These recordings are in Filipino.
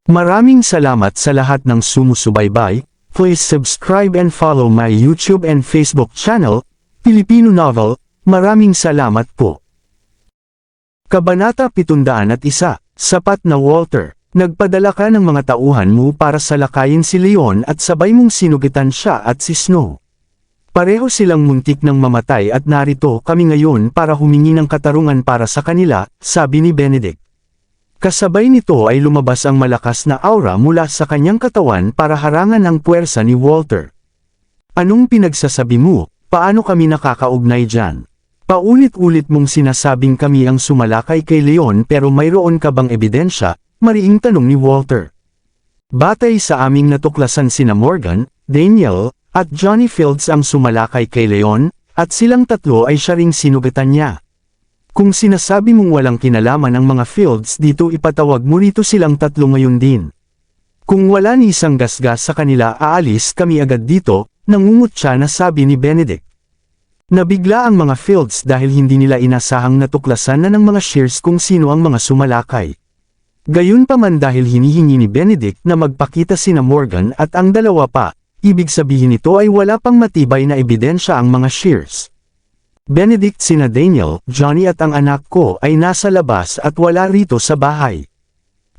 Maraming salamat sa lahat ng sumusubaybay. Please subscribe and follow my YouTube and Facebook channel, Filipino Novel. Maraming salamat po. Kabanata 701. Sapat na Walter. Nagpadala ka ng mga tauhan mo para salakayin si Leon at sabay mong sinugitan siya at si Snow. Pareho silang muntik ng mamatay at narito kami ngayon para humingi ng katarungan para sa kanila, sabi ni Benedict. Kasabay nito ay lumabas ang malakas na aura mula sa kanyang katawan para harangan ang puwersa ni Walter. Anong pinagsasabi mo? Paano kami nakakaugnay dyan? Paulit-ulit mong sinasabing kami ang sumalakay kay Leon pero mayroon ka bang ebidensya? Mariing tanong ni Walter. Batay sa aming natuklasan sina Morgan, Daniel, at Johnny Fields ang sumalakay kay Leon, at silang tatlo ay siya ring sinugitan niya. Kung sinasabi mong walang kinalaman ang mga Fields dito ipatawag mo rito silang tatlo ngayon din. Kung wala ni isang gasgas sa kanila aalis kami agad dito, nangungutya na sabi ni Benedict. Nabigla ang mga Fields dahil hindi nila inasahang natuklasan na ng mga Shears kung sino ang mga sumalakay. Gayunpaman dahil hinihingi ni Benedict na magpakita sina Morgan at ang dalawa pa, ibig sabihin nito ay wala pang matibay na ebidensya ang mga Shears. Benedict, sina Daniel, Johnny at ang anak ko ay nasa labas at wala rito sa bahay.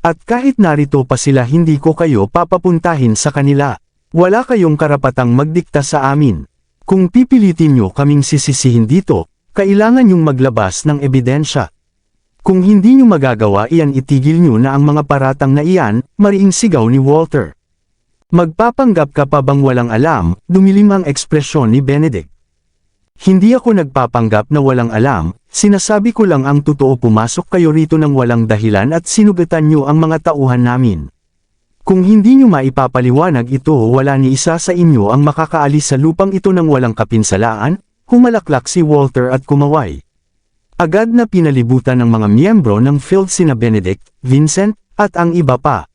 At kahit narito pa sila hindi ko kayo papapuntahin sa kanila. Wala kayong karapatang magdikta sa amin. Kung pipilitin nyo kaming sisisihin dito, kailangan nyong maglabas ng ebidensya. Kung hindi nyo magagawa iyan itigil nyo na ang mga paratang na iyan, mariing sigaw ni Walter. Magpapanggap ka pa bang walang alam, dumilim ang ekspresyon ni Benedict. Hindi ako nagpapanggap na walang alam, sinasabi ko lang ang totoo pumasok kayo rito ng walang dahilan at sinugatan nyo ang mga tauhan namin. Kung hindi nyo maipapaliwanag ito wala ni isa sa inyo ang makakaalis sa lupang ito ng walang kapinsalaan, humalaklak si Walter at kumaway. Agad na pinalibutan ng mga miyembro ng Fields sina Benedict, Vincent, at ang iba pa.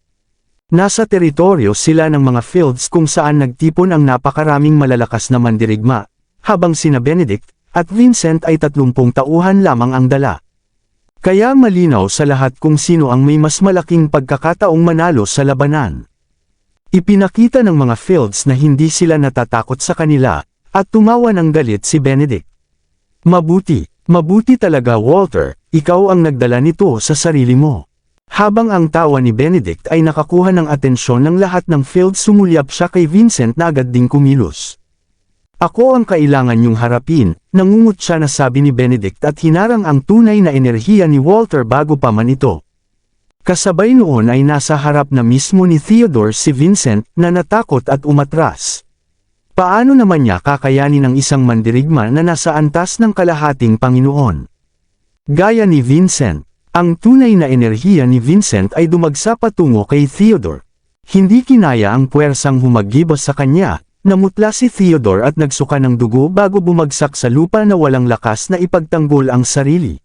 Nasa teritoryo sila ng mga Fields kung saan nagtipon ang napakaraming malalakas na mandirigma, habang sina Benedict at Vincent ay 30 tauhan lamang ang dala. Kaya malinaw sa lahat kung sino ang may mas malaking pagkakataong manalo sa labanan. Ipinakita ng mga Fields na hindi sila natatakot sa kanila, at tumawa ng galit si Benedict. Mabuti talaga Walter, ikaw ang nagdala nito sa sarili mo. Habang ang tawa ni Benedict ay nakakuha ng atensyon ng lahat ng Fields sumulyap siya kay Vincent na agad ding kumilos. Ako ang kailangan niyong harapin, nangungut siya na sabi ni Benedict at hinarang ang tunay na enerhiya ni Walter bago pa man ito. Kasabay noon ay nasa harap na mismo ni Theodore si Vincent na natakot at umatras. Paano naman niya kakayanin ang isang mandirigma na nasa antas ng kalahating Panginoon? Gaya ni Vincent, ang tunay na enerhiya ni Vincent ay dumagsa patungo kay Theodore. Hindi kinaya ang puwersang humagibos sa kanya, namutla si Theodore at nagsuka ng dugo bago bumagsak sa lupa na walang lakas na ipagtanggol ang sarili.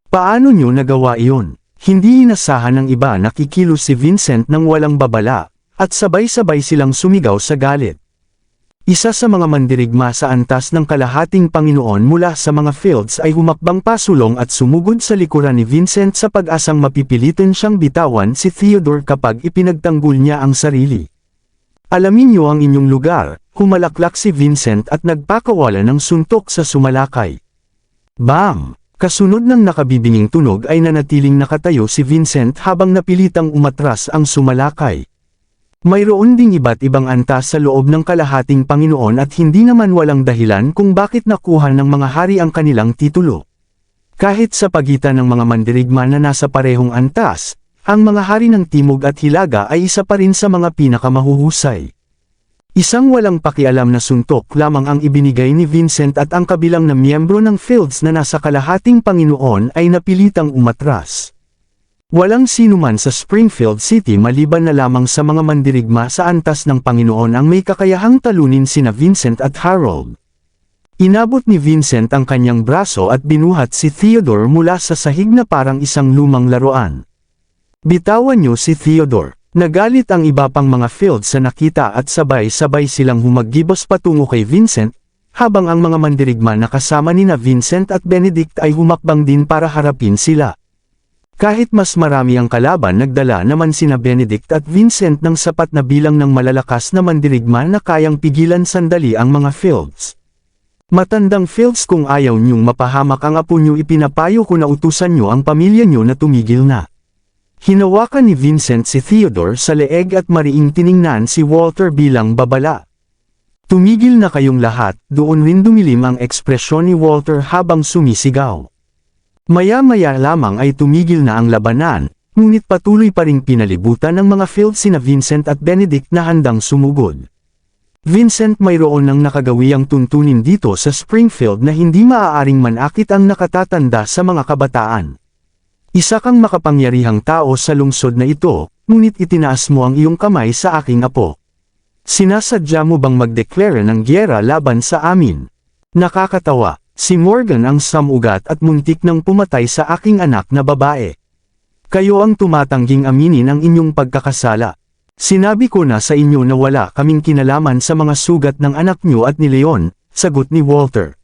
Paano niyo nagawa iyon? Hindi inasahan ng iba na kikilos si Vincent ng walang babala, at sabay-sabay silang sumigaw sa galit. Isa sa mga mandirigma sa antas ng kalahating Panginoon mula sa mga Fields ay humakbang pasulong at sumugod sa likuran ni Vincent sa pag-asang mapipilitin siyang bitawan si Theodore kapag ipinagtanggol niya ang sarili. Alamin niyo ang inyong lugar, humalaklak si Vincent at nagpakawala ng suntok sa sumalakay. Bam! Kasunod ng nakabibinging tunog ay nanatiling nakatayo si Vincent habang napilitang umatras ang sumalakay. Mayroon ding iba't ibang antas sa loob ng kalahating Panginoon at hindi naman walang dahilan kung bakit nakuha ng mga hari ang kanilang titulo. Kahit sa pagitan ng mga mandirigma na nasa parehong antas, ang mga hari ng Timog at Hilaga ay isa pa rin sa mga pinakamahuhusay. Isang walang pakialam na suntok lamang ang ibinigay ni Vincent at ang kabilang na miyembro ng Fields na nasa kalahating Panginoon ay napilitang umatras. Walang sinuman sa Springfield City maliban na lamang sa mga mandirigma sa antas ng Panginoon ang may kakayahang talunin sina Vincent at Harold. Inabot ni Vincent ang kanyang braso at binuhat si Theodore mula sa sahig na parang isang lumang laruan. Bitawan niyo si Theodore. Nagalit ang iba pang mga Fields sa nakita at sabay-sabay silang humagibos patungo kay Vincent, habang ang mga mandirigma na kasama nina Vincent at Benedict ay humakbang din para harapin sila. Kahit mas marami ang kalaban, nagdala naman sina Benedict at Vincent ng sapat na bilang ng malalakas na mandirigma na kayang pigilan sandali ang mga Fields. Matandang Fields, kung ayaw niyong mapahamak ang apo niyo, ipinapayo ko na utusan niyo ang pamilya niyo na tumigil na. Hinawakan ni Vincent si Theodore sa leeg at mariing tiningnan si Walter bilang babala. Tumigil na kayong lahat. Doon rin dumilim ang ekspresyon ni Walter habang sumisigaw. Maya-maya lamang ay tumigil na ang labanan, ngunit patuloy pa ring pinalibutan ng mga Fields sina Vincent at Benedict na handang sumugod. Vincent, mayroon ng nakagawiang tuntunin dito sa Springfield na hindi maaaring manakit ang nakatatanda sa mga kabataan. Isa kang makapangyarihang tao sa lungsod na ito, ngunit itinaas mo ang iyong kamay sa aking apo. Sinasadya mo bang magdeklara ng giyera laban sa amin? Nakakatawa. Si Morgan ang samugat at muntik nang pumatay sa aking anak na babae. Kayo ang tumatangging aminin ang inyong pagkakasala. Sinabi ko na sa inyo na wala kaming kinalaman sa mga sugat ng anak niyo at ni Leon, sagot ni Walter.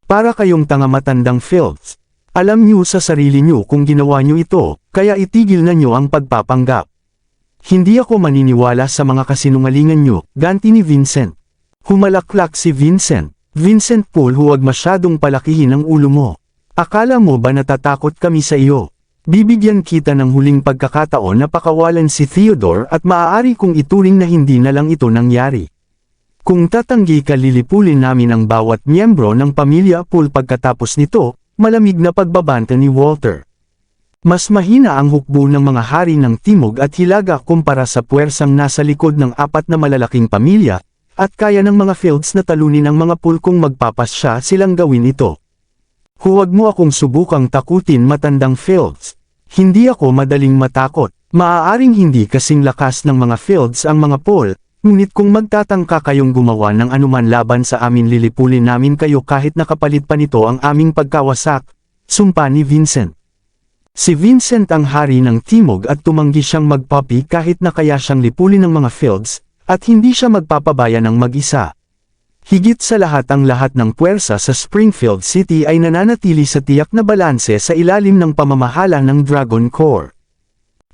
Para kayong tanga, matandang Fields. Alam niyo sa sarili niyo kung ginawa niyo ito, kaya itigil na niyo ang pagpapanggap. Hindi ako maniniwala sa mga kasinungalingan niyo, ganti ni Vincent. Humalaklak si Vincent. Vincent Paul, huwag masyadong palakihin ang ulo mo. Akala mo ba natatakot kami sa iyo? Bibigyan kita ng huling pagkakataon na pakawalan si Theodore at maaari kong ituring na hindi na lang ito nangyari. Kung tatanggi ka, lilipulin namin ang bawat miyembro ng pamilya Paul. Pagkatapos nito, malamig na pagbabanta ni Walter. Mas mahina ang hukbo ng mga hari ng Timog at Hilaga kumpara sa puwersang nasa likod ng apat na malalaking pamilya, at kaya ng mga Fields na talunin ang mga Paul kung magpapasya silang gawin ito. Huwag mo akong subukang takutin, matandang Fields. Hindi ako madaling matakot. Maaaring hindi kasing lakas ng mga Fields ang mga Paul, ngunit kung magtatangka kayong gumawa ng anuman laban sa amin, lilipulin namin kayo kahit nakapalit pa nito ang aming pagkawasak, sumpa ni Vincent. Si Vincent ang hari ng Timog at tumanggi siyang magpapi kahit na kaya siyang lipulin ng mga Fields, at hindi siya magpapabaya ng mag-isa. Higit sa lahat, ang lahat ng puwersa sa Springfield City ay nananatili sa tiyak na balanse sa ilalim ng pamamahala ng Dragon Corps.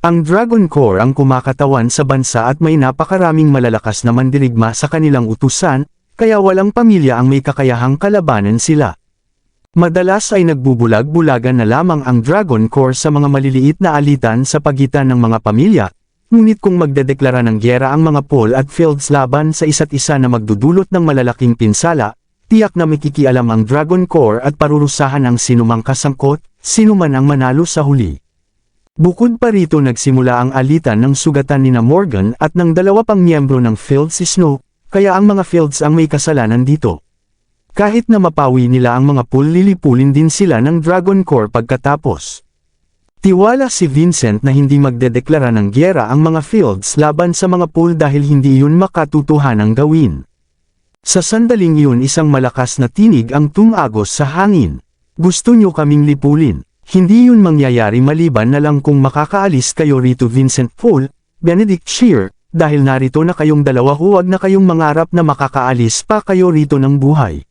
Ang Dragon Corps ang kumakatawan sa bansa at may napakaraming malalakas na mandirigma sa kanilang utusan, kaya walang pamilya ang may kakayahang kalabanan sila. Madalas ay nagbubulag-bulagan na lamang ang Dragon Corps sa mga maliliit na alitan sa pagitan ng mga pamilya. Ngunit kung magdedeklara ng giyera ang mga Paul at Fields laban sa isa't isa na magdudulot ng malalaking pinsala, tiyak na makikialam ang Dragon Corps at parurusahan ang sinumang kasangkot, sinuman ang manalo sa huli. Bukod pa rito, nagsimula ang alitan ng sugatan ni Morgan at ng dalawa pang miyembro ng Fields, si Snow, kaya ang mga Fields ang may kasalanan dito. Kahit na mapawi nila ang mga Paul, lilipulin din sila ng Dragon Corps pagkatapos. Tiwala si Vincent na hindi magdedeklara ng giyera ang mga Fields laban sa mga Paul dahil hindi yun makatutuhanang gawin. Sa sandaling iyon, isang malakas na tinig ang tumagos sa hangin. Gusto nyo kaming lipulin? Hindi yun mangyayari maliban na lang kung makakaalis kayo rito, Vincent Paul, Benedict Shear, dahil narito na kayong dalawa, huwag na kayong mangarap na makakaalis pa kayo rito ng buhay.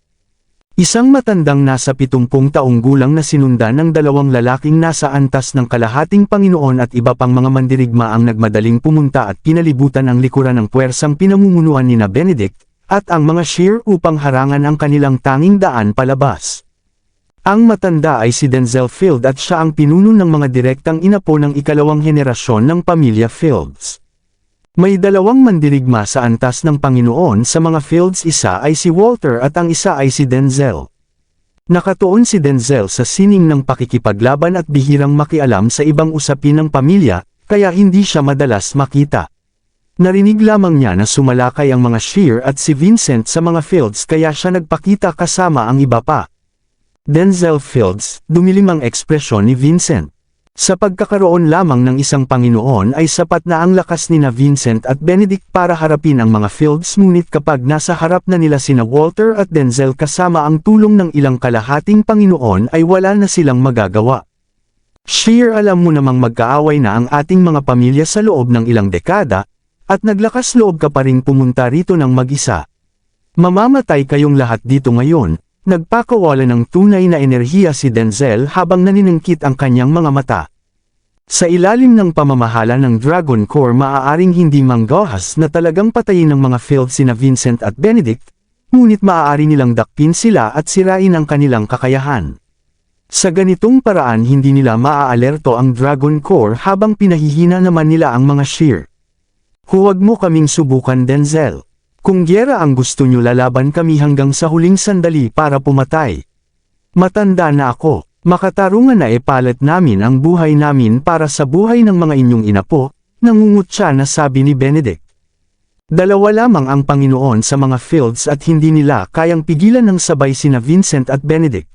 Isang matandang nasa 70 taong gulang na sinundan ng dalawang lalaking nasa antas ng kalahating Panginoon at iba pang mga mandirigma ang nagmadaling pumunta at pinalibutan ang likuran ng puwersang pinamumunuan ni Benedict at ang mga Shear upang harangan ang kanilang tanging daan palabas. Ang matanda ay si Denzel Field at siya ang pinuno ng mga direktang inapo ng ikalawang henerasyon ng pamilya Fields. May dalawang mandirigma sa antas ng Panginoon sa mga Fields, isa ay si Walter at ang isa ay si Denzel. Nakatuon si Denzel sa sining ng pakikipaglaban at bihirang makialam sa ibang usapin ng pamilya, kaya hindi siya madalas makita. Narinig lamang niya na sumalakay ang mga Shear at si Vincent sa mga Fields, kaya siya nagpakita kasama ang iba pa. Denzel Fields, dumilim ang ekspresyon ni Vincent. Sa pagkakaroon lamang ng isang Panginoon ay sapat na ang lakas ni Vincent at Benedict para harapin ang mga Fields, ngunit kapag nasa harap na nila sina Walter at Denzel kasama ang tulong ng ilang kalahating Panginoon ay wala na silang magagawa. Shear, alam mo namang magkaaway na ang ating mga pamilya sa loob ng ilang dekada, at naglakas loob ka pa ring pumunta rito ng mag-isa. Mamamatay kayong lahat dito ngayon. Nagpakawala ng tunay na enerhiya si Denzel habang naniningkit ang kanyang mga mata. Sa ilalim ng pamamahala ng Dragon Corps maaaring hindi manggahas na talagang patayin ng mga Fields sina Vincent at Benedict, ngunit maaari nilang dakpin sila at sirain ang kanilang kakayahan. Sa ganitong paraan hindi nila maaalerto ang Dragon Corps habang pinahihina naman nila ang mga Shear. Huwag mo kaming subukan, Denzel. Kung giyera ang gusto nyo, lalaban kami hanggang sa huling sandali para pumatay. Matanda na ako. Makatarungan na ipalit namin ang buhay namin para sa buhay ng mga inyong inapo, nangungutya na sabi ni Benedict. Dalawa lamang ang Panginoon sa mga Fields at hindi nila kayang pigilan ng sabay sina Vincent at Benedict.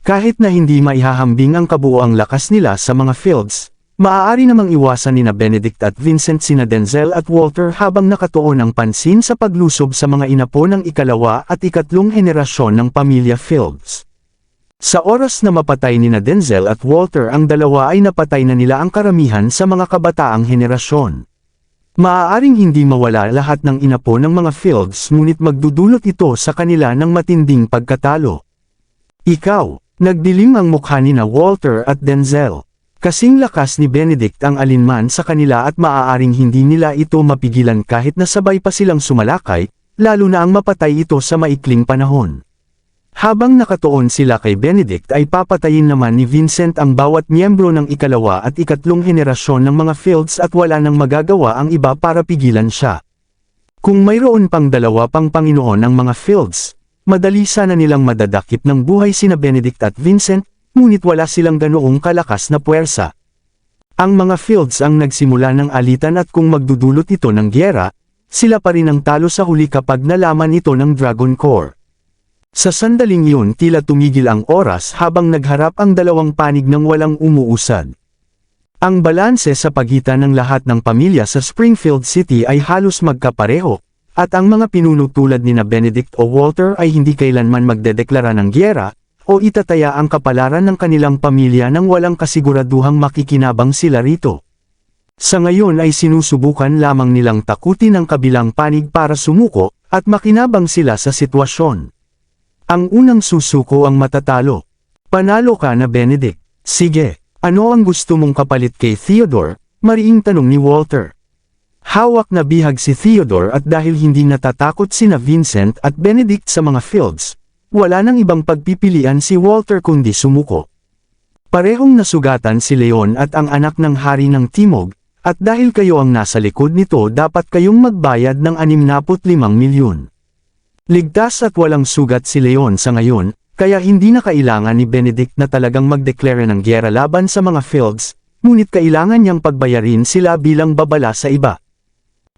Kahit na hindi maihahambing ang kabuoang lakas nila sa mga Fields, maaari namang iwasan nina Benedict at Vincent sina Denzel at Walter habang nakatuon ang pansin sa paglusob sa mga inapo ng ikalawa at ikatlong henerasyon ng pamilya Fields. Sa oras na mapatay nina Denzel at Walter ang dalawa ay napatay na nila ang karamihan sa mga kabataang henerasyon. Maaaring hindi mawala lahat ng inapo ng mga Fields ngunit magdudulot ito sa kanila ng matinding pagkatalo. Ikaw, nagdilim ang mukha nina Walter at Denzel. Kasing lakas ni Benedict ang alinman sa kanila at maaaring hindi nila ito mapigilan kahit na sabay pa silang sumalakay, lalo na ang mapatay ito sa maikling panahon. Habang nakatuon sila kay Benedict ay papatayin naman ni Vincent ang bawat miyembro ng ikalawa at ikatlong henerasyon ng mga Fields at wala nang magagawa ang iba para pigilan siya. Kung mayroon pang dalawa pang Panginoon ang mga Fields, madali sana nilang madadakip ng buhay sina Benedict at Vincent, ngunit wala silang ganoong kalakas na puwersa. Ang mga Fields ang nagsimula ng alitan at kung magdudulot ito ng giyera, sila pa rin ang talo sa huli kapag nalaman ito ng Dragon Corps. Sa sandaling iyon tila tumigil ang oras habang nagharap ang dalawang panig ng walang umuusad. Ang balanse sa pagitan ng lahat ng pamilya sa Springfield City ay halos magkapareho, at ang mga pinuno tulad nina Benedict o Walter ay hindi kailanman magdedeklara ng giyera, o itataya ang kapalaran ng kanilang pamilya nang walang kasiguraduhang makikinabang sila rito. Sa ngayon ay sinusubukan lamang nilang takutin ang kabilang panig para sumuko, at makinabang sila sa sitwasyon. Ang unang susuko ang matatalo. Panalo ka na, Benedict. Sige, ano ang gusto mong kapalit kay Theodore? Mariing tanong ni Walter. Hawak na bihag si Theodore at dahil hindi natatakot sina Vincent at Benedict sa mga Fields, wala nang ibang pagpipilian si Walter kundi sumuko. Parehong nasugatan si Leon at ang anak ng hari ng Timog, at dahil kayo ang nasa likod nito dapat kayong magbayad ng 65 milyon. Ligtas at walang sugat si Leon sa ngayon, kaya hindi na kailangan ni Benedict na talagang magdeklara ng giyera laban sa mga Fields, ngunit kailangan niyang pagbayarin sila bilang babala sa iba.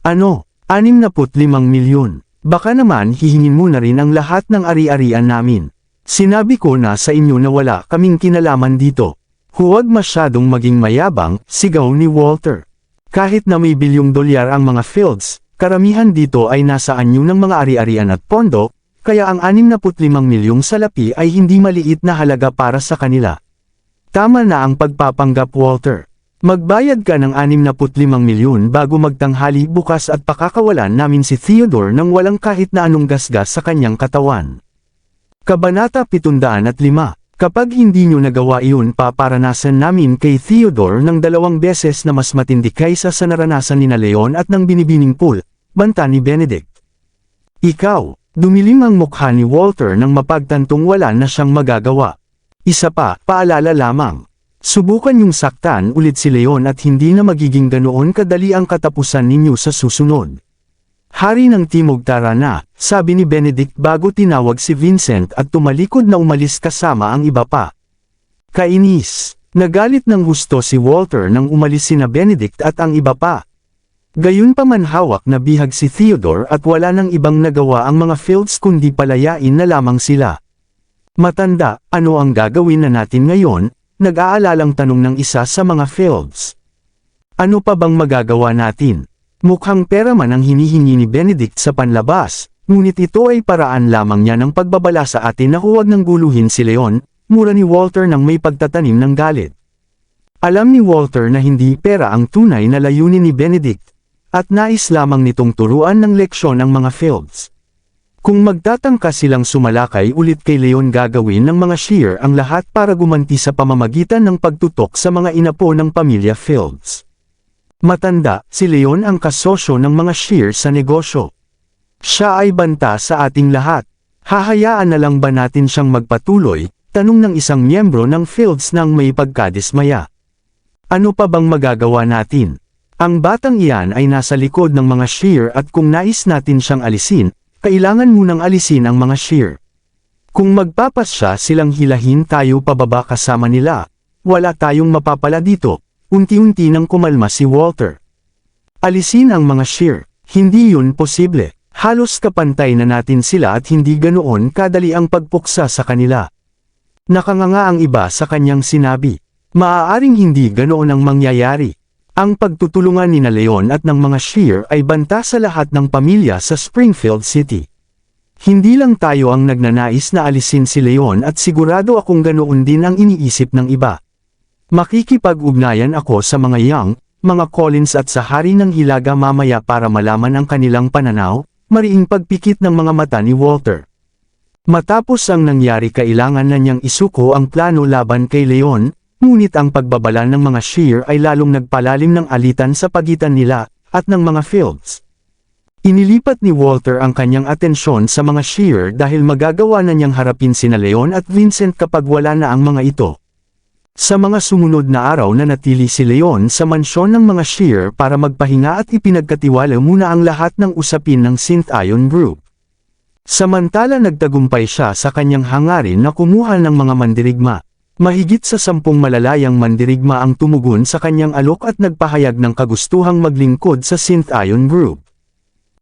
Ano? 65 milyon. Baka naman hihingin mo na rin ang lahat ng ari-arian namin. Sinabi ko na sa inyo na wala kaming kinalaman dito. Huwag masyadong maging mayabang, sigaw ni Walter. Kahit na may $1 bilyong ang mga Fields, karamihan dito ay nasa anyo ng mga ari-arian at pondo, kaya ang 65 milyong salapi ay hindi maliit na halaga para sa kanila. Tama na ang pagpapanggap, Walter. Magbayad ka ng 65 milyon bago magtanghali bukas at pakakawalan namin si Theodore nang walang kahit na anong gasgas sa kanyang katawan. Kabanata 705. Kapag hindi nyo nagawa iyon paparanasan namin kay Theodore ng 2 beses na mas matindi kaysa sa naranasan ni na Leon at ng binibining pool, banta ni Benedict. Ikaw, dumilim ang mukha ni Walter nang mapagtantong wala na siyang magagawa. Isa pa, paalala lamang. Subukan yung saktan ulit si Leon at hindi na magiging ganoon kadali ang katapusan ninyo sa susunod. Hari ng Timog, tara na, sabi ni Benedict bago tinawag si Vincent at tumalikod na umalis kasama ang iba pa. Kainis, nagalit ng husto si Walter nang umalis sina Benedict at ang iba pa. Gayunpaman hawak na bihag si Theodore at wala nang ibang nagawa ang mga Fields kundi palayain na lamang sila. Matanda, ano ang gagawin na natin ngayon? Nag-aalalang tanong ng isa sa mga Fields. Ano pa bang magagawa natin? Mukhang pera man ang hinihingi ni Benedict sa panlabas, ngunit ito ay paraan lamang niya ng pagbabala sa atin na huwag nang guluhin si Leon, mura ni Walter nang may pagtatanim ng galit. Alam ni Walter na hindi pera ang tunay na layunin ni Benedict, at nais lamang nitong turuan ng leksyon ang mga Fields. Kung magtatangka silang sumalakay ulit kay Leon, gagawin ng mga Shear ang lahat para gumanti sa pamamagitan ng pagtutok sa mga inapo ng pamilya Fields. Matanda, si Leon ang kasosyo ng mga Shear sa negosyo. Siya ay banta sa ating lahat. Hahayaan na lang ba natin siyang magpatuloy? Tanong ng isang miyembro ng Fields nang may pagkadismaya. Ano pa bang magagawa natin? Ang batang iyan ay nasa likod ng mga Shear at kung nais natin siyang alisin, kailangan munang alisin ang mga Shear. Kung magpapasya silang hilahin tayo pababa kasama nila, wala tayong mapapala dito. Unti-unti nang kumalma si Walter. Alisin ang mga Shear. Hindi yun posible. Halos kapantay na natin sila at hindi ganoon kadali ang pagpuksa sa kanila. Nakanganga ang iba sa kanyang sinabi. Maaaring hindi ganoon ang mangyayari. Ang pagtutulungan ni Leon at ng mga Shear ay banta sa lahat ng pamilya sa Springfield City. Hindi lang tayo ang nagnanais na alisin si Leon at sigurado akong ganoon din ang iniisip ng iba. Makikipag-ugnayan ako sa mga Young, mga Collins at sa Hari ng Hilaga mamaya para malaman ang kanilang pananaw, mariing pagpikit ng mga mata ni Walter. Matapos ang nangyari kailangan na niyang isuko ang plano laban kay Leon, ngunit ang pagbabala ng mga Shear ay lalong nagpalalim ng alitan sa pagitan nila at ng mga Fields. Inilipat ni Walter ang kanyang atensyon sa mga Shear dahil magagawa na niyang harapin sina Leon at Vincent kapag wala na ang mga ito. Sa mga sumunod na araw nanatili si Leon sa mansyon ng mga Shear para magpahinga at ipinagkatiwala muna ang lahat ng usapin ng Synth-Ion Group. Samantala nagtagumpay siya sa kanyang hangarin na kumuha ng mga mandirigma. Mahigit sa 10 malalayang mandirigma ang tumugon sa kanyang alok at nagpahayag ng kagustuhang maglingkod sa Synth-Ion Group.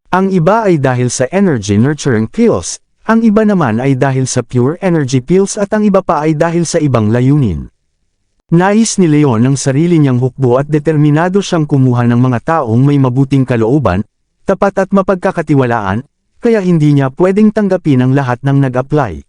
Ang iba ay dahil sa Energy Nurturing Pills, ang iba naman ay dahil sa Pure Energy Pills at ang iba pa ay dahil sa ibang layunin. Nais ni Leon ang sarili niyang hukbo at determinado siyang kumuha ng mga taong may mabuting kalooban, tapat at mapagkakatiwalaan, kaya hindi niya pwedeng tanggapin ang lahat ng nag-apply.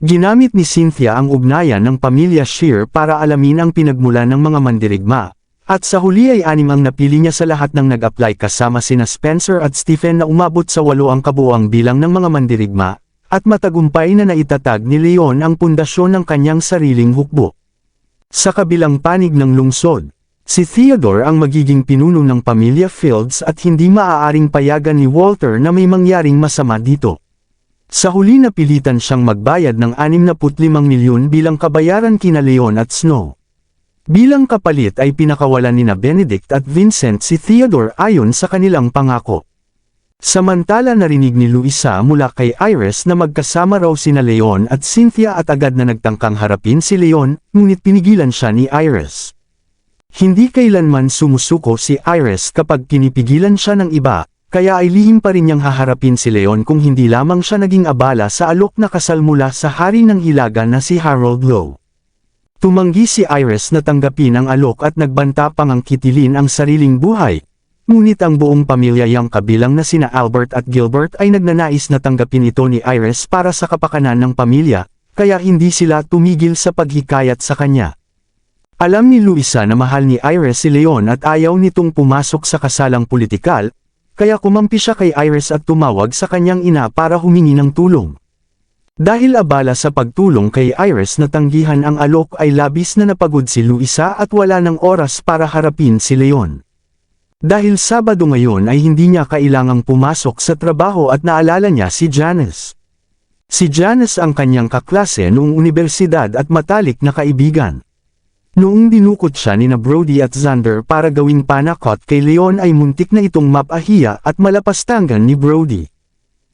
Ginamit ni Cynthia ang ugnayan ng pamilya Shear para alamin ang pinagmula ng mga mandirigma, at sa huli ay 6 ang napili niya sa lahat ng nag-apply kasama sina Spencer at Stephen na umabot sa 8 ang kabuuang bilang ng mga mandirigma, at matagumpay na naitatag ni Leon ang pundasyon ng kanyang sariling hukbo. Sa kabilang panig ng lungsod, si Theodore ang magiging pinuno ng pamilya Fields at hindi maaaring payagan ni Walter na may mangyaring masama dito. Sa huli napilitan siyang magbayad ng 65 milyon bilang kabayaran kina Leon at Snow. Bilang kapalit ay pinakawalan nina Benedict at Vincent si Theodore ayon sa kanilang pangako. Samantala narinig ni Luisa mula kay Iris na magkasama raw sina Leon at Cynthia at agad na nagtangkang harapin si Leon, ngunit pinigilan siya ni Iris. Hindi kailanman sumusuko si Iris kapag pinipigilan siya ng iba, kaya ay lihim pa rin niyang haharapin si Leon kung hindi lamang siya naging abala sa alok na kasal mula sa Hari ng Hilaga na si Harold Lowe. Tumanggi si Iris na tanggapin ang alok at nagbanta pang angkitilin ang sariling buhay, ngunit ang buong pamilya Young kabilang na sina Albert at Gilbert ay nagnanais na tanggapin ito ni Iris para sa kapakanan ng pamilya, kaya hindi sila tumigil sa paghikayat sa kanya. Alam ni Luisa na mahal ni Iris si Leon at ayaw nitong pumasok sa kasalang politikal, kaya kumampi siya kay Iris at tumawag sa kanyang ina para humingi ng tulong. Dahil abala sa pagtulong kay Iris na tanggihan ang alok ay labis na napagod si Luisa at wala ng oras para harapin si Leon. Dahil Sabado ngayon ay hindi niya kailangang pumasok sa trabaho at naalala niya si Janice. Si Janice ang kanyang kaklase noong unibersidad at matalik na kaibigan. Noong dinukot siya ni Brody at Xander para gawing panakot kay Leon ay muntik na itong mapahiya at malapastangan ni Brody.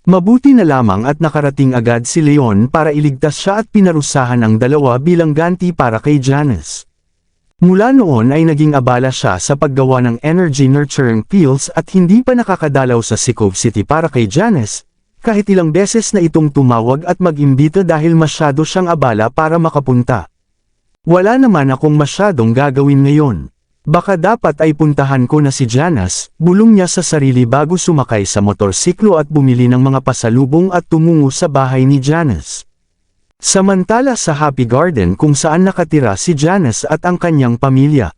Mabuti na lamang at nakarating agad si Leon para iligtas siya at pinarusahan ang dalawa bilang ganti para kay Janice. Mula noon ay naging abala siya sa paggawa ng Energy Nurturing Pills at hindi pa nakakadalaw sa Cove City para kay Janice, kahit ilang beses na itong tumawag at mag-imbita dahil masyado siyang abala para makapunta. Wala naman akong masyadong gagawin ngayon. Baka dapat ay puntahan ko na si Janice, bulong niya sa sarili bago sumakay sa motorsiklo at bumili ng mga pasalubong at tumungo sa bahay ni Janice. Samantala sa Happy Garden kung saan nakatira si Janice at ang kanyang pamilya.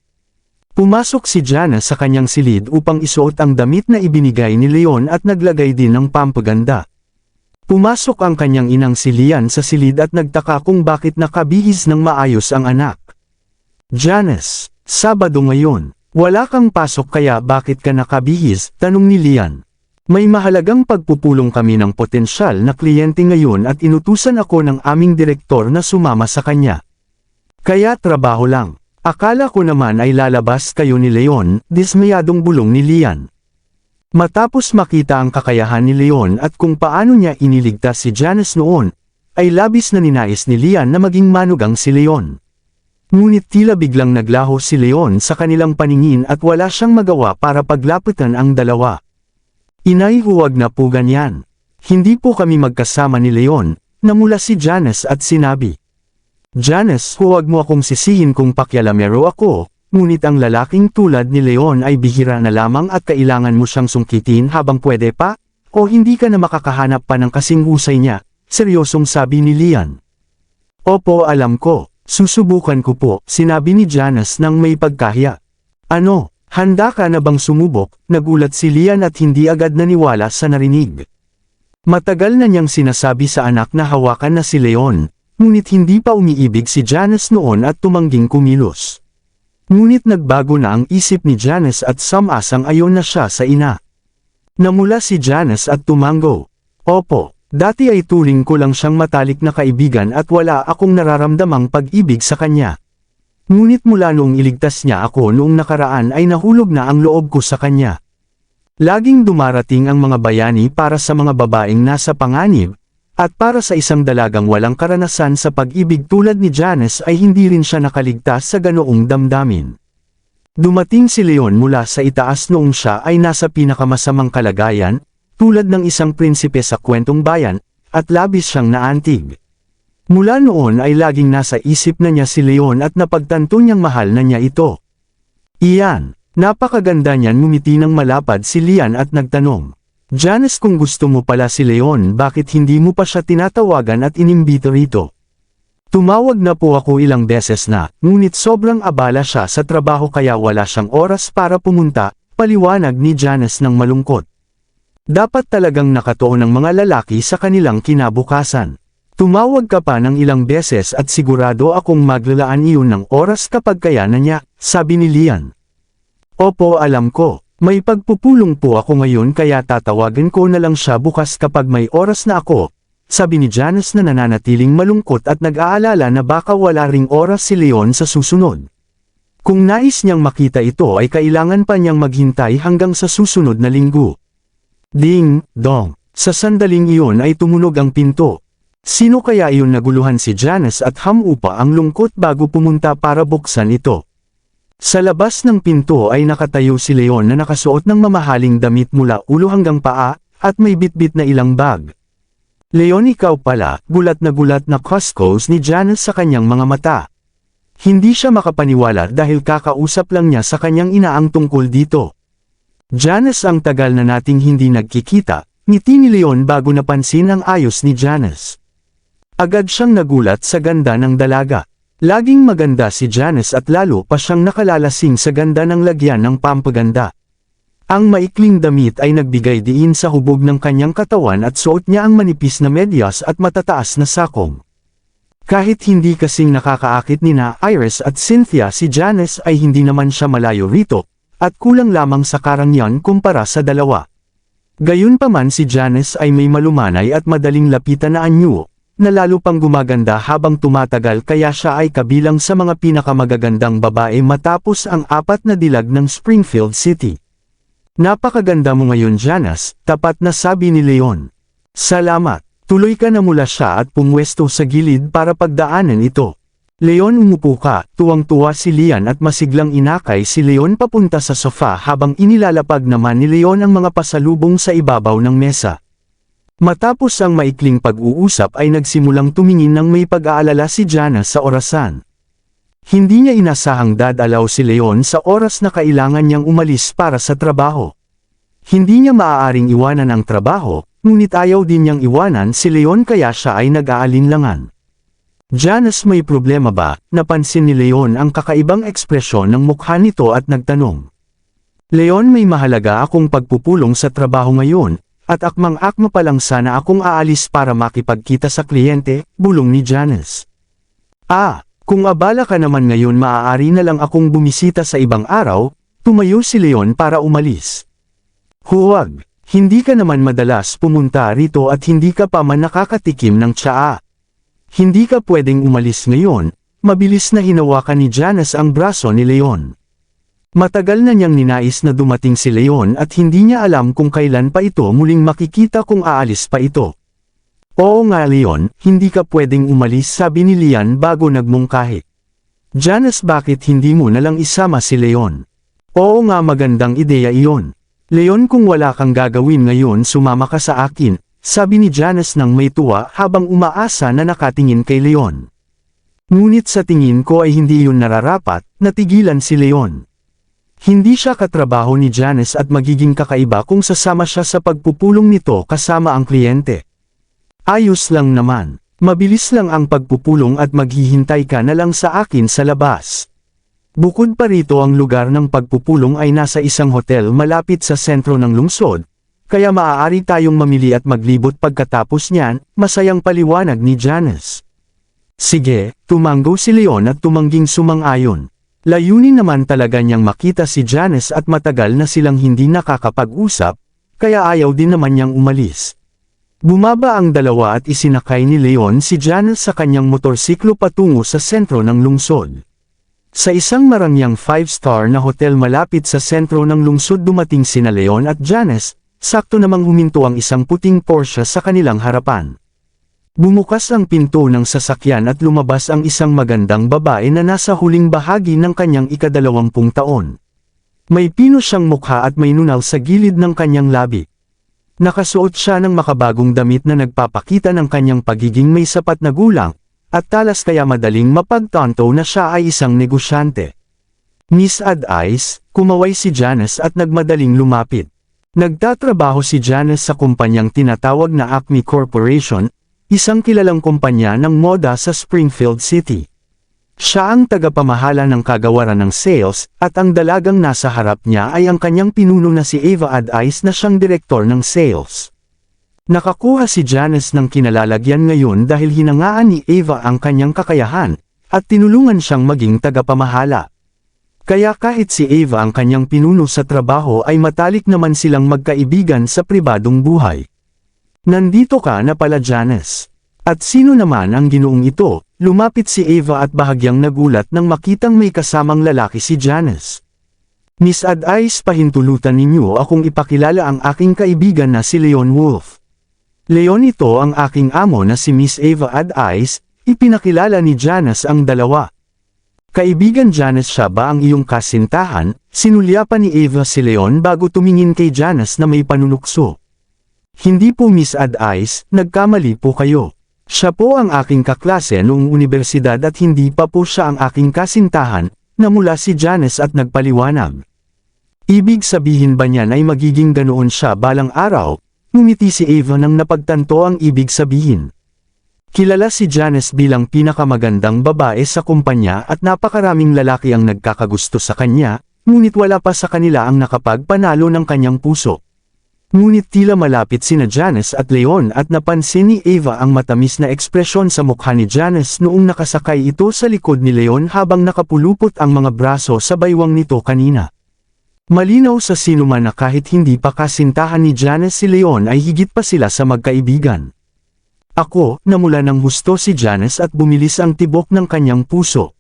Pumasok si Janice sa kanyang silid upang isuot ang damit na ibinigay ni Leon at naglagay din ng pampaganda. Pumasok ang kanyang inang si Lian sa silid at nagtaka kung bakit nakabihis ng maayos ang anak. Janice, Sabado ngayon. Wala kang pasok kaya bakit ka nakabihis? Tanong ni Lian. May mahalagang pagpupulong kami ng potensyal na kliyente ngayon at inutusan ako ng aming direktor na sumama sa kanya. Kaya trabaho lang. Akala ko naman ay lalabas kayo ni Leon, dismayadong bulong ni Lian. Matapos makita ang kakayahan ni Leon at kung paano niya iniligtas si Janice noon, ay labis na ninais ni Lian na maging manugang si Leon. Ngunit tila biglang naglaho si Leon sa kanilang paningin at wala siyang magawa para paglapitan ang dalawa. Inay, huwag na po ganyan. Hindi po kami magkasama ni Leon, namula si Janice at sinabi. Janice, huwag mo akong sisihin kung pakialamero ako, ngunit ang lalaking tulad ni Leon ay bihira na lamang at kailangan mo siyang sungkitin habang pwede pa, o hindi ka na makakahanap pa ng kasing husay niya, seryosong sabi ni Lian. Opo, alam ko, susubukan ko po, sinabi ni Janice nang may pagkahiya. Ano? Handa ka na bang sumubok? Nagulat si Lian at hindi agad naniwala sa narinig. Matagal na niyang sinasabi sa anak na hawakan na si Leon, ngunit hindi pa umiibig si Janice noon at tumangging kumilos. Ngunit nagbago na ang isip ni Janice at samasang ayon na siya sa ina. Namula si Janice at tumango. Opo, dati ay turing ko lang siyang matalik na kaibigan at wala akong nararamdamang pag-ibig sa kanya. Ngunit mula noong iligtas niya ako noong nakaraan ay nahulog na ang loob ko sa kanya. Laging dumarating ang mga bayani para sa mga babaeng nasa panganib, at para sa isang dalagang walang karanasan sa pag-ibig tulad ni Janice ay hindi rin siya nakaligtas sa ganoong damdamin. Dumating si Leon mula sa itaas noong siya ay nasa pinakamasamang kalagayan, tulad ng isang prinsipe sa kwentong bayan, at labis siyang naantig. Mula noon ay laging nasa isip na niya si Leon at napagtanto niyang mahal na niya ito. Iyan, napakaganda niyan, ngumiti ng malapad si Lian at nagtanong. Janice, kung gusto mo pala si Leon, bakit hindi mo pa siya tinatawagan at inimbito rito? Tumawag na po ako ilang beses na, ngunit sobrang abala siya sa trabaho kaya wala siyang oras para pumunta, paliwanag ni Janice ng malungkot. Dapat talagang nakatuon ang mga lalaki sa kanilang kinabukasan. Tumawag ka pa ng ilang beses at sigurado akong maglalaan iyon ng oras kapag kaya na niya, sabi ni Lian. Opo, alam ko. May pagpupulong po ako ngayon kaya tatawagan ko na lang siya bukas kapag may oras na ako, sabi ni Janice na nananatiling malungkot at nag-aalala na baka wala ring oras si Leon sa susunod. Kung nais niyang makita ito ay kailangan pa niyang maghintay hanggang sa susunod na linggo. Ding, dong. Sa sandaling iyon ay tumunog ang pinto. Sino kaya iyon? Naguluhan si Janice at hamupa ang lungkot bago pumunta para buksan ito. Sa labas ng pinto ay nakatayo si Leon na nakasuot ng mamahaling damit mula ulo hanggang paa, at may bitbit na ilang bag. Leon, ikaw pala, gulat na kuskos ni Janice sa kanyang mga mata. Hindi siya makapaniwala dahil kakausap lang niya sa kanyang inaang tungkol dito. Janice, ang tagal na nating hindi nagkikita, ngiti ni Leon bago napansin ang ayos ni Janice. Agad siyang nagulat sa ganda ng dalaga. Laging maganda si Janice at lalo pa siyang nakalalasing sa ganda ng lagyan ng pampaganda. Ang maikling damit ay nagbigay diin sa hubog ng kanyang katawan at suot niya ang manipis na medyas at matataas na sakong. Kahit hindi kasing nakakaakit nina Iris at Cynthia, si Janice ay hindi naman siya malayo rito, at kulang lamang sa karangyan kumpara sa dalawa. Gayunpaman si Janice ay may malumanay at madaling lapitan na anyo, na lalo pang gumaganda habang tumatagal kaya siya ay kabilang sa mga pinakamagagandang babae matapos ang 4 na dilag ng Springfield City. Napakaganda mo ngayon, Janice, tapat na sabi ni Leon. Salamat, tuloy ka na, mula siya at pumwesto sa gilid para pagdaanan ito. Leon, umupo ka. Tuwang-tuwa si Lian at masiglang inakay si Leon papunta sa sofa habang inilalapag naman ni Leon ang mga pasalubong sa ibabaw ng mesa. Matapos ang maikling pag-uusap ay nagsimulang tumingin ng may pag-aalala si Janice sa orasan. Hindi niya inasahang dadalaw si Leon sa oras na kailangan niyang umalis para sa trabaho. Hindi niya maaaring iwanan ang trabaho, ngunit ayaw din niyang iwanan si Leon kaya siya ay nag-aalinlangan. Janice, may problema ba? Napansin ni Leon ang kakaibang ekspresyon ng mukha nito at nagtanong. Leon, may mahalaga akong pagpupulong sa trabaho ngayon, at akmang-akma pa lang sana akong aalis para makipagkita sa kliyente, bulong ni Janice. Kung abala ka naman ngayon maaari na lang akong bumisita sa ibang araw, tumayo si Leon para umalis. Huwag, hindi ka naman madalas pumunta rito at hindi ka pa man nakakatikim ng tsaa. Hindi ka pwedeng umalis ngayon, mabilis na hinawakan ni Janice ang braso ni Leon. Matagal na niyang ninais na dumating si Leon at hindi niya alam kung kailan pa ito muling makikita kung aalis pa ito. Oo nga Leon, hindi ka pwedeng umalis sabi ni Lian bago nagmungkahi. Janice bakit hindi mo nalang isama si Leon? Oo nga magandang ideya iyon. Leon kung wala kang gagawin ngayon sumama ka sa akin, sabi ni Janice nang may tuwa habang umaasa na nakatingin kay Leon. Ngunit sa tingin ko ay hindi yun nararapat, natigilan si Leon. Hindi siya katrabaho ni Janice at magiging kakaiba kung sasama siya sa pagpupulong nito kasama ang kliyente. Ayos lang naman. Mabilis lang ang pagpupulong at maghihintay ka na lang sa akin sa labas. Bukod pa rito ang lugar ng pagpupulong ay nasa isang hotel malapit sa sentro ng lungsod, kaya maaari tayong mamili at maglibot pagkatapos niyan, masayang paliwanag ni Janice. Sige, tumango si Leon at tumangging sumang-ayon. Layunin naman talaga niyang makita si Janice at matagal na silang hindi nakakapag-usap, kaya ayaw din naman niyang umalis. Bumaba ang dalawa at isinakay ni Leon si Janice sa kanyang motorsiklo patungo sa sentro ng lungsod. Sa isang marangyang 5-star na hotel malapit sa sentro ng lungsod dumating sina Leon at Janice, sakto namang huminto ang isang puting Porsche sa kanilang harapan. Bumukas ang pinto ng sasakyan at lumabas ang isang magandang babae na nasa huling bahagi ng kanyang ika-20 taon. May pino siyang mukha at may nunal sa gilid ng kanyang labi. Nakasuot siya ng makabagong damit na nagpapakita ng kanyang pagiging may sapat na gulang, at talas kaya madaling mapagtanto na siya ay isang negosyante. Miss Ad-Ice, kumaway si Janice at nagmadaling lumapit. Nagtatrabaho si Janice sa kumpanyang tinatawag na Acme Corporation, isang kilalang kumpanya ng moda sa Springfield City. Siya ang tagapamahala ng kagawaran ng sales, at ang dalagang nasa harap niya ay ang kanyang pinuno na si Eva Ad-Ice na siyang direktor ng sales. Nakakuha si Janice ng kinalalagyan ngayon dahil hinangaan ni Eva ang kanyang kakayahan, at tinulungan siyang maging tagapamahala. Kaya kahit si Eva ang kanyang pinuno sa trabaho ay matalik naman silang magkaibigan sa pribadong buhay. Nandito ka na pala Janice. At sino naman ang ginoong ito? Lumapit si Eva at bahagyang nagulat nang makitang may kasamang lalaki si Janice. Miss Ad-Ice pahintulutan ninyo akong ipakilala ang aking kaibigan na si Leon Wolf. Leon ito ang aking amo na si Miss Eva Ad-Ice, ipinakilala ni Janice ang dalawa. Kaibigan Janice siya ba ang iyong kasintahan? Sinulyapan ni Eva si Leon bago tumingin kay Janice na may panunukso. Hindi po Miss Ad-Ice, nagkamali po kayo. Siya po ang aking kaklase noong universidad at hindi pa po siya ang aking kasintahan, namula si Janice at nagpaliwanag. Ibig sabihin ba niyan ay magiging ganoon siya balang araw? Ngumiti si Eva nang napagtanto ang ibig sabihin. Kilala si Janice bilang pinakamagandang babae sa kumpanya at napakaraming lalaki ang nagkakagusto sa kanya, ngunit wala pa sa kanila ang nakapagpanalo ng kanyang puso. Ngunit tila malapit sina Janice at Leon at napansin ni Eva ang matamis na ekspresyon sa mukha ni Janice noong nakasakay ito sa likod ni Leon habang nakapulupot ang mga braso sa baywang nito kanina. Malinaw sa sinuman na kahit hindi pa kasintahan ni Janice si Leon ay higit pa sila sa magkaibigan. Ako, namula ng husto si Janice at bumilis ang tibok ng kanyang puso.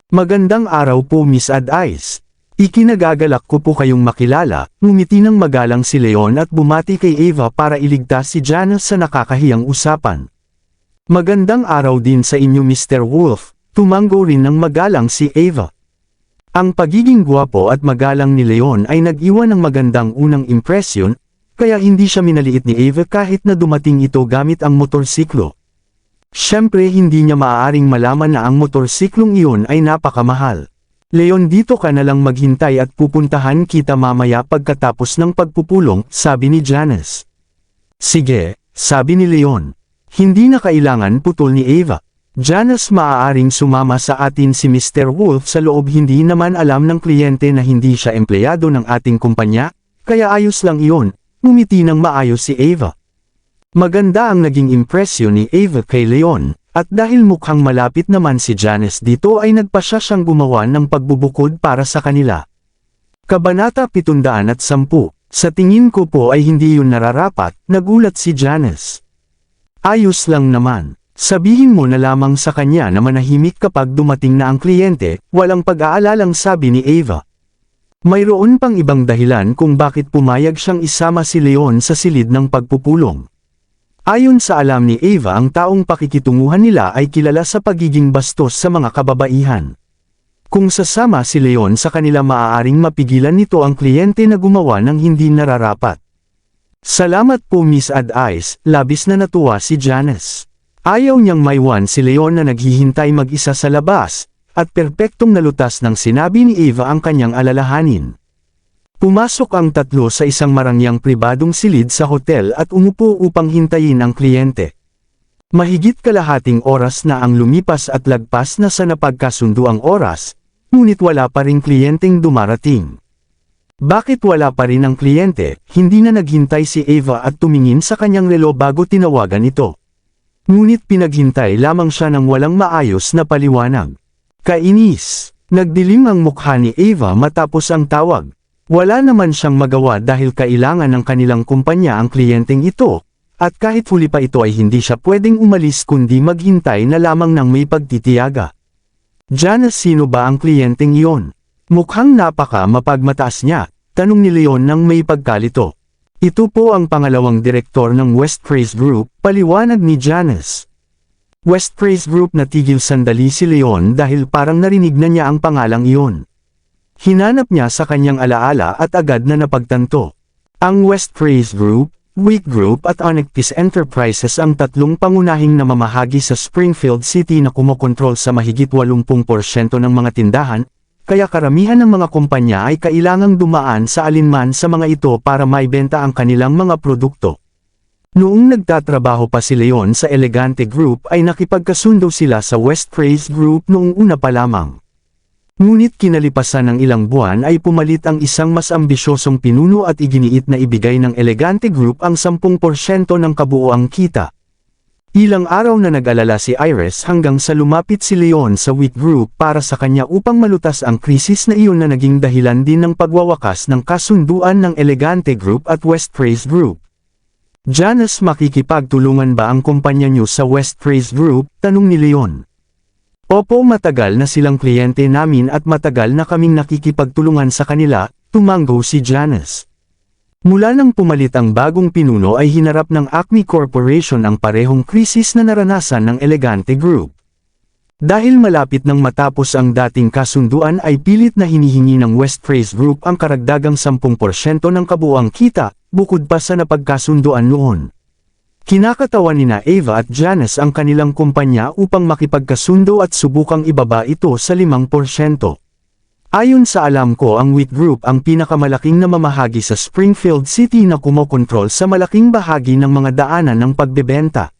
Magandang araw po Miss Ad-Ice. Ikinagagalak ko po kayong makilala, ngumiti ng magalang si Leon at bumati kay Eva para iligtas si Janice sa nakakahiyang usapan. Magandang araw din sa inyo Mr. Wolf, tumango rin ng magalang si Eva. Ang pagiging gwapo at magalang ni Leon ay nag-iwan ng magandang unang impresyon, kaya hindi siya minaliit ni Eva kahit na dumating ito gamit ang motorsiklo. Siyempre hindi niya maaaring malaman na ang motorsiklong iyon ay napakamahal. Leon dito ka na lang maghintay at pupuntahan kita mamaya pagkatapos ng pagpupulong, sabi ni Janice. Sige, sabi ni Leon. Hindi na kailangan putol ni Eva. Janice maaaring sumama sa atin si Mr. Wolf sa loob hindi naman alam ng kliyente na hindi siya empleyado ng ating kumpanya, kaya ayos lang iyon, ngumiti ng maayos si Ava. Maganda ang naging impresyon ni Ava kay Leon, at dahil mukhang malapit naman si Janice dito ay nagpasya siyang gumawa ng pagbubukod para sa kanila. Kabanata 710, sa tingin ko po ay hindi yun nararapat, nagulat si Janice. Ayos lang naman. Sabihin mo na lamang sa kanya na manahimik kapag dumating na ang kliyente, walang pag-aalalang sabi ni Ava. Mayroon pang ibang dahilan kung bakit pumayag siyang isama si Leon sa silid ng pagpupulong. Ayon sa alam ni Ava, ang taong pakikitunguhan nila ay kilala sa pagiging bastos sa mga kababaihan. Kung sasama si Leon sa kanila, maaaring mapigilan nito ang kliyente na gumawa ng hindi nararapat. Salamat po Miss Ad-Ice, labis na natuwa si Janice. Ayaw niyang maiwan si Leon na naghihintay mag-isa sa labas, at perpektong nalutas ng sinabi ni Ava ang kanyang alalahanin. Pumasok ang tatlo sa isang marangyang pribadong silid sa hotel at umupo upang hintayin ang kliyente. Mahigit kalahating oras na ang lumipas at lagpas na sa napagkasundo ang oras, ngunit wala pa ring kliyenteng dumarating. Bakit wala pa rin ang kliyente? Hindi na naghintay si Ava at tumingin sa kanyang relo bago tinawagan ito. Ngunit pinaghintay lamang siya ng walang maayos na paliwanag. Kainis. Nagdilim ang mukha ni Ava matapos ang tawag. Wala naman siyang magawa dahil kailangan ng kanilang kumpanya ang kliyenteng ito, at kahit huli pa ito ay hindi siya pwedeng umalis kundi maghintay na lamang ng may pagtitiyaga. Janice, sino ba ang kliyenteng iyon? Mukhang napaka mapagmataas niya, tanong ni Leon nang may pagkalito. Ito po ang pangalawang direktor ng West Praise Group, paliwanag ni Janice. West Praise Group, natigil sandali si Leon dahil parang narinig na niya ang pangalang iyon. Hinanap niya sa kanyang alaala at agad na napagtanto. Ang West Praise Group, Week Group at Onyx Enterprises ang tatlong pangunahing namamahagi sa Springfield City na kumokontrol sa mahigit 80% ng mga tindahan, kaya karamihan ng mga kumpanya ay kailangang dumaan sa alinman sa mga ito para maibenta ang kanilang mga produkto. Noong nagtatrabaho pa si Leon sa Elegante Group ay nakipagkasundo sila sa West Praise Group noong una pa lamang. Ngunit kinalipasan ng ilang buwan ay pumalit ang isang mas ambisyosong pinuno at iginiit na ibigay ng Elegante Group ang 10% ng kabuoang kita. Ilang araw na nag-alala si Iris hanggang sa lumapit si Leon sa Week Group para sa kanya upang malutas ang krisis na iyon na naging dahilan din ng pagwawakas ng kasunduan ng Elegante Group at West Praise Group. Janice, makikipagtulungan ba ang kumpanya niyo sa West Praise Group? Tanong ni Leon. Opo, matagal na silang kliyente namin at matagal na kaming nakikipagtulungan sa kanila, tumanggo si Janice. Mula nang pumalit ang bagong pinuno ay hinarap ng Acme Corporation ang parehong krisis na naranasan ng Elegante Group. Dahil malapit nang matapos ang dating kasunduan ay pilit na hinihingi ng West Praise Group ang karagdagang 10% ng kabuoang kita, bukod pa sa napagkasunduan noon. Kinakatawan nina Ava at Janice ang kanilang kumpanya upang makipagkasundo at subukang ibaba ito sa 5%. Ayon sa alam ko, ang Week Group ang pinakamalaking namamahagi sa Springfield City na kumokontrol sa malaking bahagi ng mga daanan ng pagbebenta.